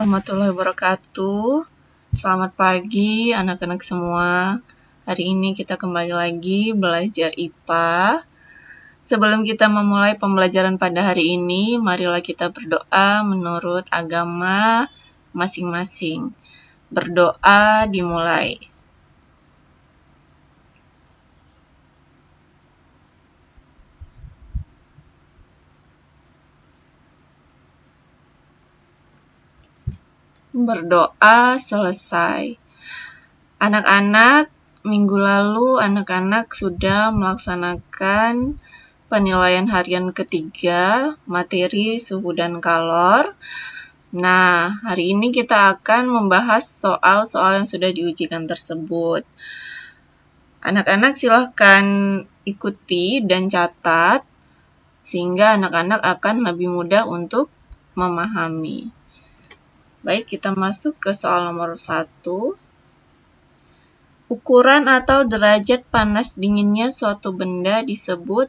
warahmatullahi wabarakatuh. Selamat pagi anak-anak semua. Hari ini kita kembali lagi belajar IPA. Sebelum kita memulai pembelajaran pada hari ini, marilah kita berdoa menurut agama masing-masing. Berdoa dimulai. Berdoa selesai. Anak-anak, minggu lalu anak-anak sudah melaksanakan penilaian harian ketiga, materi suhu dan kalor. Nah, hari ini kita akan membahas soal-soal yang sudah diujikan tersebut. Anak-anak silahkan ikuti dan catat, sehingga anak-anak akan lebih mudah untuk memahami. Baik, kita masuk ke soal nomor 1. Ukuran atau derajat panas dinginnya suatu benda disebut,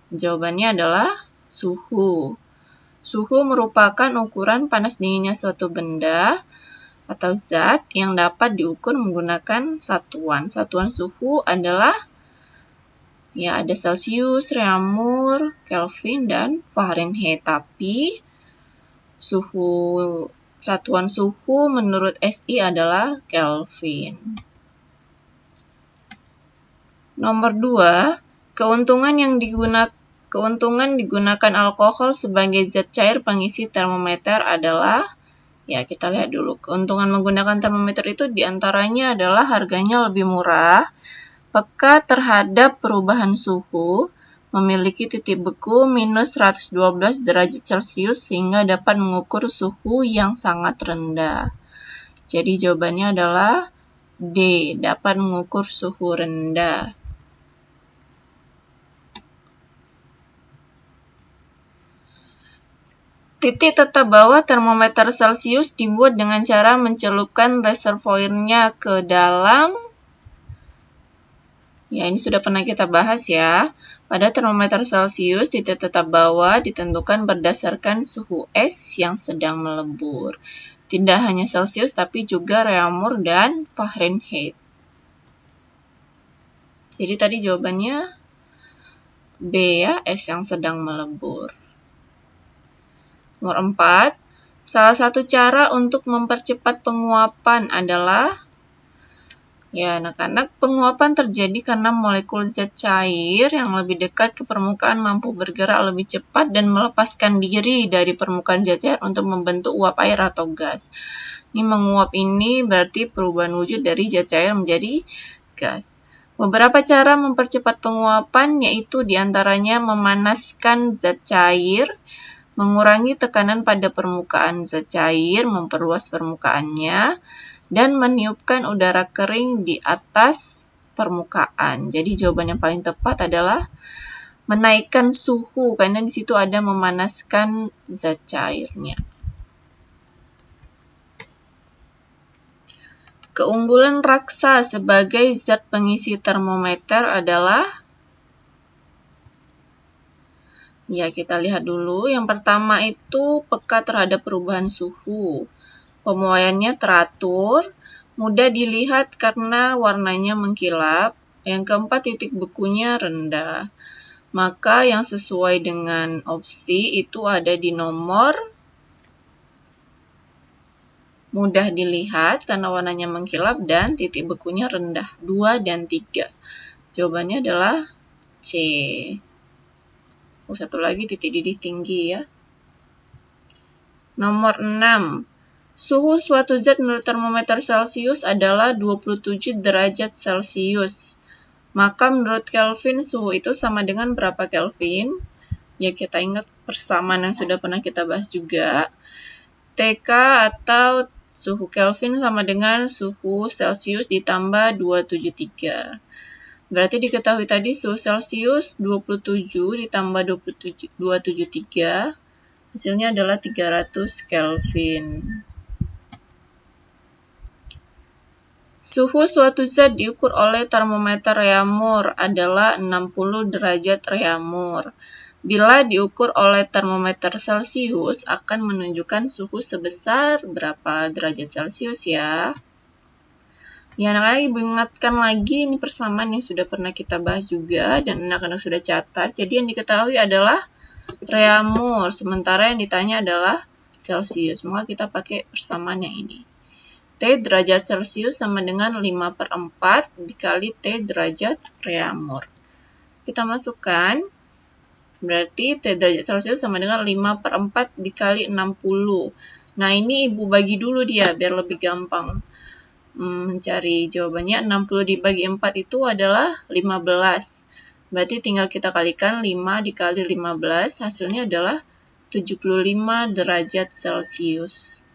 jawabannya adalah suhu. Suhu merupakan ukuran panas dinginnya suatu benda atau zat yang dapat diukur menggunakan satuan. Satuan suhu adalah ada Celsius, Reaumur, Kelvin, dan Fahrenheit. Tapi satuan suhu menurut SI adalah Kelvin. Nomor 2, keuntungan digunakan alkohol sebagai zat cair pengisi termometer adalah, kita lihat dulu. Keuntungan menggunakan termometer itu diantaranya adalah harganya lebih murah, peka terhadap perubahan suhu, memiliki titik beku minus 112 derajat Celcius sehingga dapat mengukur suhu yang sangat rendah. Jadi jawabannya adalah D, dapat mengukur suhu rendah. Titik tetap bawah termometer Celcius dibuat dengan cara mencelupkan reservoirnya ke dalam. Ini sudah pernah kita bahas ya. Pada termometer Celcius, titik tetap bawah ditentukan berdasarkan suhu es yang sedang melebur. Tidak hanya Celcius, tapi juga Reaumur dan Fahrenheit. Jadi tadi jawabannya B ya, es yang sedang melebur. Nomor 4, salah satu cara untuk mempercepat penguapan adalah, anak-anak, penguapan terjadi karena molekul zat cair yang lebih dekat ke permukaan mampu bergerak lebih cepat dan melepaskan diri dari permukaan zat cair untuk membentuk uap air atau gas. Menguap ini berarti perubahan wujud dari zat cair menjadi gas. Beberapa cara mempercepat penguapan yaitu diantaranya memanaskan zat cair, mengurangi tekanan pada permukaan zat cair, memperluas permukaannya, dan meniupkan udara kering di atas permukaan. Jadi jawaban yang paling tepat adalah menaikkan suhu, karena di situ ada memanaskan zat cairnya. Keunggulan raksa sebagai zat pengisi termometer adalah, kita lihat dulu. Yang pertama itu peka terhadap perubahan suhu. Pemuaiannya teratur, mudah dilihat karena warnanya mengkilap. Yang keempat, titik bekunya rendah. Maka yang sesuai dengan opsi itu ada di nomor mudah dilihat karena warnanya mengkilap dan titik bekunya rendah. 2 dan 3. Jawabannya adalah C. Satu lagi, titik didih tinggi ya. Nomor 6. Suhu suatu zat menurut termometer Celcius adalah 27 derajat Celcius. Maka menurut Kelvin suhu itu sama dengan berapa Kelvin? Kita ingat persamaan yang sudah pernah kita bahas juga. TK atau suhu Kelvin sama dengan suhu Celcius ditambah 273. Berarti diketahui tadi suhu Celcius 27 ditambah 273, hasilnya adalah 300 Kelvin. Suhu suatu zat diukur oleh termometer Reaumur adalah 60 derajat Reaumur. Bila diukur oleh termometer Celcius akan menunjukkan suhu sebesar berapa derajat Celcius ya. Ya, anak-anak ibu ingatkan lagi ini persamaan yang sudah pernah kita bahas juga dan anak-anak sudah catat. Jadi yang diketahui adalah Reaumur, sementara yang ditanya adalah Celcius. Maka kita pakai persamaan yang ini. T derajat Celcius sama dengan 5/4 dikali T derajat Reaumur. Kita masukkan, berarti T derajat Celcius sama dengan 5/4 dikali 60. Nah, ini ibu bagi dulu dia, biar lebih gampang mencari jawabannya. 60 dibagi 4 itu adalah 15. Berarti tinggal kita kalikan 5 dikali 15, hasilnya adalah 75 derajat Celcius.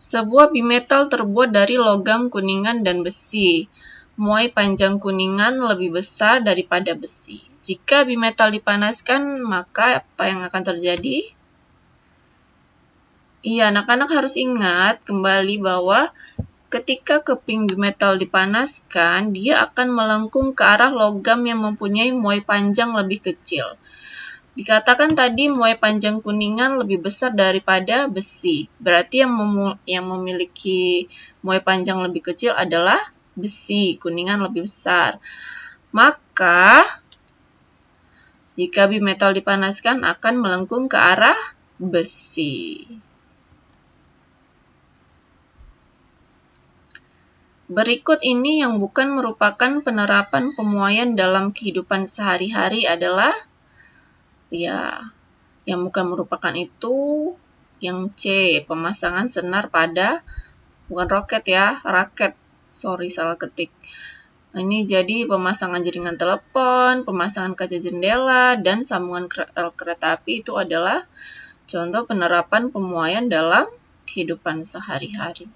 Sebuah bimetal terbuat dari logam kuningan dan besi. Muai panjang kuningan lebih besar daripada besi. Jika bimetal dipanaskan, maka apa yang akan terjadi? Iya, anak-anak harus ingat kembali bahwa ketika keping bimetal dipanaskan, dia akan melengkung ke arah logam yang mempunyai muai panjang lebih kecil. Dikatakan tadi muai panjang kuningan lebih besar daripada besi. Berarti yang memiliki muai panjang lebih kecil adalah besi, kuningan lebih besar. Maka, jika bimetal dipanaskan akan melengkung ke arah besi. Berikut ini yang bukan merupakan penerapan pemuaian dalam kehidupan sehari-hari adalah yang bukan merupakan itu yang C, pemasangan senar pada, bukan roket ya, raket. Sorry, salah ketik. Ini jadi pemasangan jaringan telepon, pemasangan kaca jendela, dan sambungan kereta api itu adalah contoh penerapan pemuaian dalam kehidupan sehari-hari.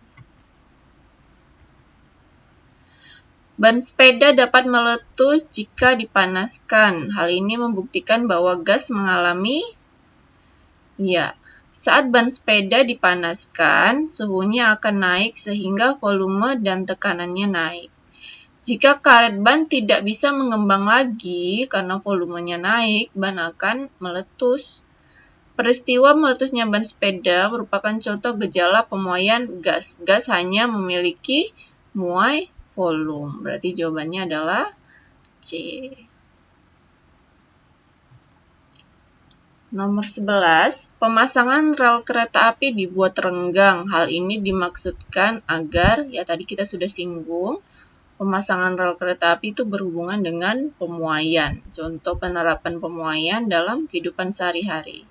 Ban sepeda dapat meletus jika dipanaskan. Hal ini membuktikan bahwa gas mengalami saat ban sepeda dipanaskan, suhunya akan naik sehingga volume dan tekanannya naik. Jika karet ban tidak bisa mengembang lagi karena volumenya naik, ban akan meletus. Peristiwa meletusnya ban sepeda merupakan contoh gejala pemuaian gas. Gas hanya memiliki muai volume. Berarti jawabannya adalah C. Nomor 11, pemasangan rel kereta api dibuat renggang. Hal ini dimaksudkan agar, ya tadi kita sudah singgung, pemasangan rel kereta api itu berhubungan dengan pemuaian. Contoh penerapan pemuaian dalam kehidupan sehari-hari.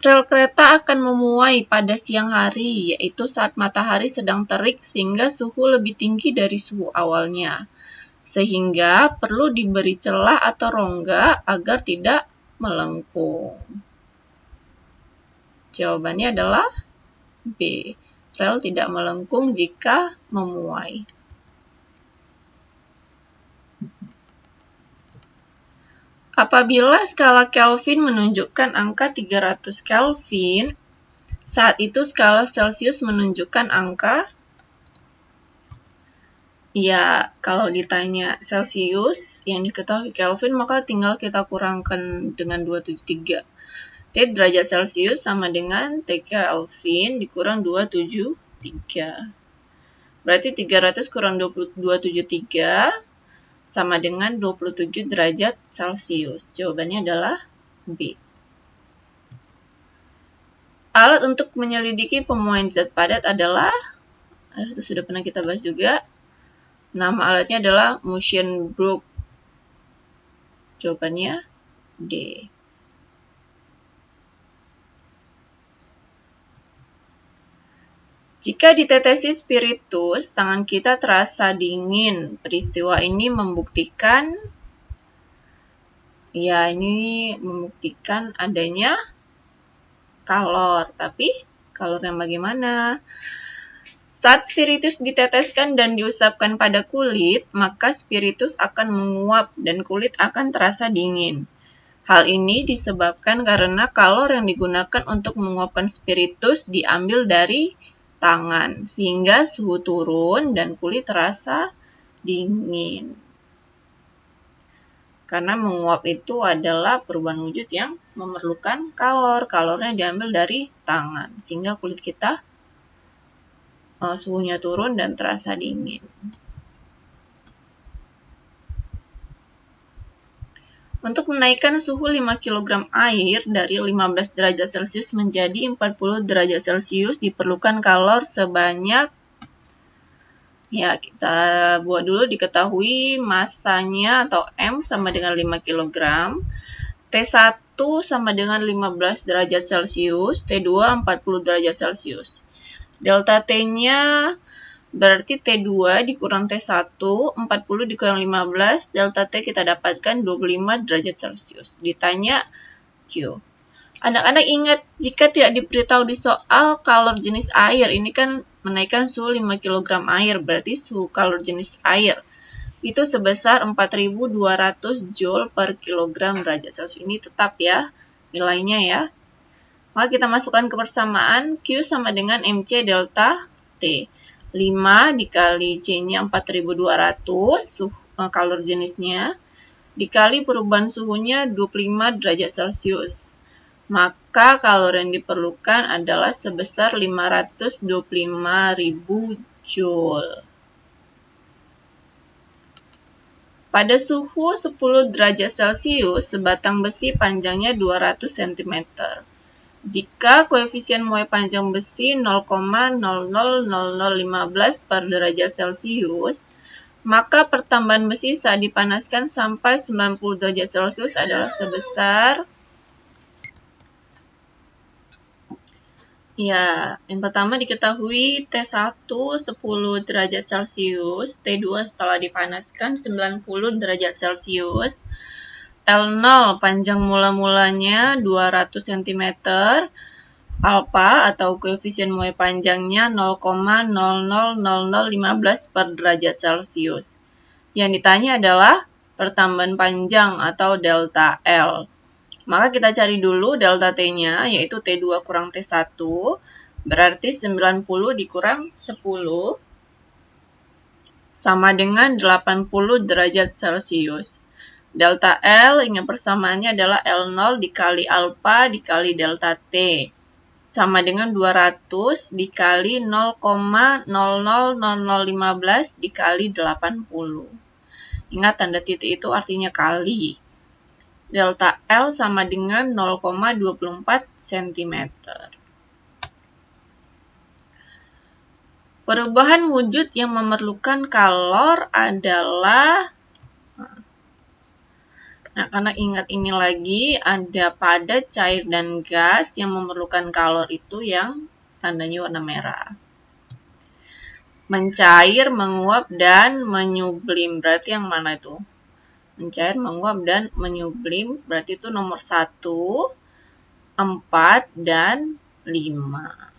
Rel kereta akan memuai pada siang hari, yaitu saat matahari sedang terik sehingga suhu lebih tinggi dari suhu awalnya. Sehingga perlu diberi celah atau rongga agar tidak melengkung. Jawabannya adalah B. Rel tidak melengkung jika memuai. Apabila skala Kelvin menunjukkan angka 300 Kelvin, saat itu skala Celcius menunjukkan angka, kalau ditanya Celcius, yang diketahui Kelvin, maka tinggal kita kurangkan dengan 273. T derajat Celcius sama dengan T Kelvin dikurang 273. Berarti 300 kurang 273 sama dengan 27 derajat Celcius. Jawabannya adalah B. Alat untuk menyelidiki pemuaian zat padat adalah, itu sudah pernah kita bahas juga, nama alatnya adalah motion brook. Jawabannya D. Jika ditetesi spiritus, tangan kita terasa dingin. Peristiwa ini membuktikan, adanya kalor. Tapi kalor yang bagaimana? Saat spiritus diteteskan dan diusapkan pada kulit, maka spiritus akan menguap dan kulit akan terasa dingin. Hal ini disebabkan karena kalor yang digunakan untuk menguapkan spiritus diambil dari tangan, sehingga suhu turun dan kulit terasa dingin. Karena menguap itu adalah perubahan wujud yang memerlukan kalor. Kalornya diambil dari tangan, sehingga kulit kita suhunya turun dan terasa dingin. Untuk menaikkan suhu 5 kg air dari 15 derajat Celcius menjadi 40 derajat Celcius diperlukan kalor sebanyak, ya kita buat dulu, diketahui masanya atau M sama dengan 5 kg, T1 sama dengan 15 derajat Celcius, T2 40 derajat Celcius. Delta T-nya berarti T2 dikurang T1, 40 dikurang 15, delta T kita dapatkan 25 derajat Celcius. Ditanya Q. Anak-anak ingat, jika tidak diberitahu di soal kalor jenis air, ini kan menaikkan suhu 5 kg air, berarti suhu kalor jenis air itu sebesar 4200 Joule per kilogram derajat Celcius. Ini tetap ya nilainya ya. Maka kita masukkan ke persamaan, Q sama dengan MC delta T. 5 dikali C-nya 4200, kalor jenisnya, dikali perubahan suhunya 25 derajat Celcius. Maka kalor yang diperlukan adalah sebesar 525.000 Joule. Pada suhu 10 derajat Celcius, sebatang besi panjangnya 200 cm. Jika koefisien muai panjang besi 0,000015 per derajat Celcius, maka pertambahan besi saat dipanaskan sampai 90 derajat Celcius adalah sebesar, ya, yang pertama diketahui T1 10 derajat Celcius, T2 setelah dipanaskan 90 derajat Celcius, L0 panjang mula-mulanya 200 cm, alfa atau koefisien muai panjangnya 0,000015 per derajat Celcius. Yang ditanya adalah pertambahan panjang atau delta L. Maka kita cari dulu delta T-nya, yaitu T2 kurang T1, berarti 90 dikurang 10 sama dengan 80 derajat Celcius. Delta L, ingat persamaannya adalah L0 dikali alfa dikali delta T, sama dengan 200 dikali 0,000015 dikali 80. Ingat, tanda titik itu artinya kali. Delta L sama dengan 0,24 cm. Perubahan wujud yang memerlukan kalor adalah, nah karena ingat ini lagi, ada padat, cair, dan gas yang memerlukan kalor itu yang tandanya warna merah. Mencair, menguap, dan menyublim, berarti yang mana itu? Mencair, menguap, dan menyublim, berarti itu nomor 1, 4, dan 5.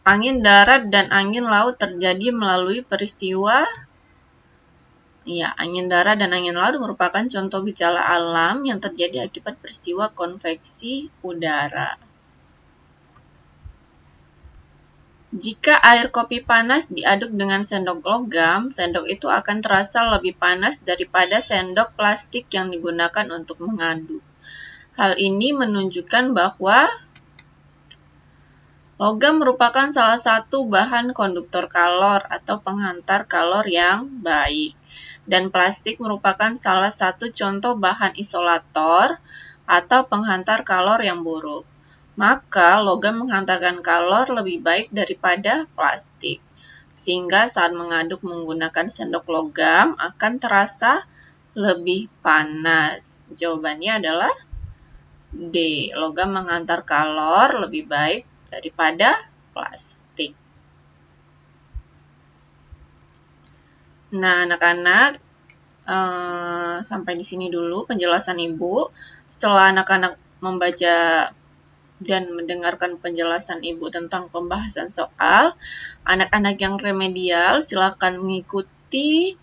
Angin darat dan angin laut terjadi melalui peristiwa, ya, angin darat dan angin laut merupakan contoh gejala alam yang terjadi akibat peristiwa konveksi udara. Jika air kopi panas diaduk dengan sendok logam, sendok itu akan terasa lebih panas daripada sendok plastik yang digunakan untuk mengaduk. Hal ini menunjukkan bahwa logam merupakan salah satu bahan konduktor kalor atau penghantar kalor yang baik, dan plastik merupakan salah satu contoh bahan isolator atau penghantar kalor yang buruk. Maka logam menghantarkan kalor lebih baik daripada plastik, sehingga saat mengaduk menggunakan sendok logam akan terasa lebih panas. Jawabannya adalah D. Logam menghantar kalor lebih baik daripada plastik. Nah, anak-anak, sampai di sini dulu penjelasan Ibu. Setelah anak-anak membaca dan mendengarkan penjelasan Ibu tentang pembahasan soal, anak-anak yang remedial silakan mengikuti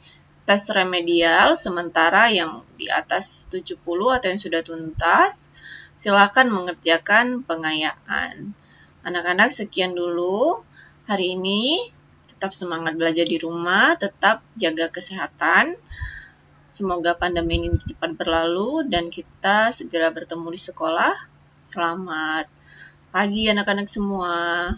tes remedial, sementara yang di atas 70 atau yang sudah tuntas silakan mengerjakan pengayaan. Anak-anak, sekian dulu. hari ini. Tetap semangat belajar di rumah, tetap jaga kesehatan. Semoga pandemi ini cepat berlalu dan kita segera bertemu di sekolah. Selamat pagi anak-anak semua.